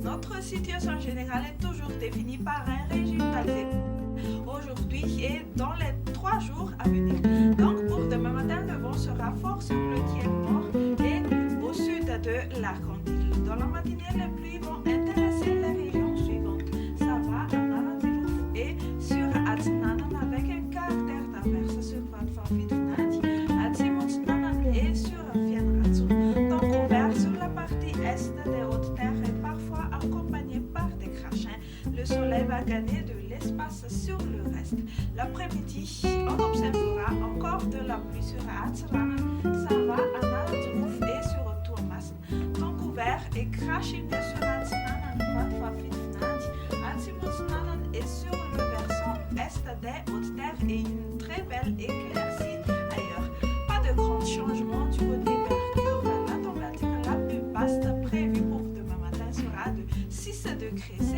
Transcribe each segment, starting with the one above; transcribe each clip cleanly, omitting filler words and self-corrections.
Notre situation générale est toujours définie par un régime d'altitude aujourd'hui et dans les 3 jours à venir. Donc pour demain matin, le vent sera fort sur le tiers nord et au sud de l'Argentine. Dans la matinée, les pluies vont intéresser les régions suivantes. Sava, Ananatilouf et sur Atsinanan avec un caractère d'averse sur Vatfafidunati, Atsimotsnanan et sur Fianratsu. Donc ouvert sur la partie est des hautes terres et parfois accompagné par des crachins. Le soleil va gagner de l'espace sur le reste. L'après-midi, on observera encore de la pluie sur Atsranan, Sava, Ananatilouf et sur Tuamas. Donc ouvert et crachineux sur Atsinanan, Vatfafidunati, Atsimotsnanan et sur le versant est des hautes terres et une très belle éclaircie ailleurs. Pas de grands changements du côté Mercure. La température la plus basse prévue pour demain matin sera de 6 degrés C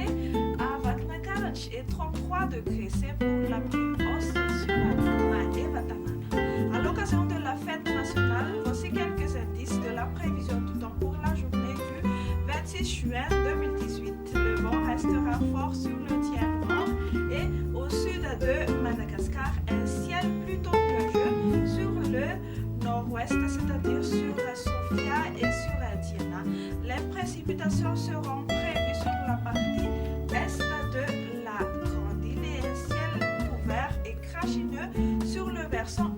à Vatnagarach et 33 degrés C pour la plus haute sur Atma et Vatanana. À l'occasion de la fête nationale, voici quelques indices de la prévision du temps pour la journée du 26 juin 2018. Le vent restera fort sur le tiers nord et au sud de Madagascar, un ciel plutôt nuageux sur le nord-ouest, c'est-à-dire sur Sofia et sur Diana. Les précipitations seront prévues sur la partie est de la grande île et un ciel couvert et crachineux sur le versant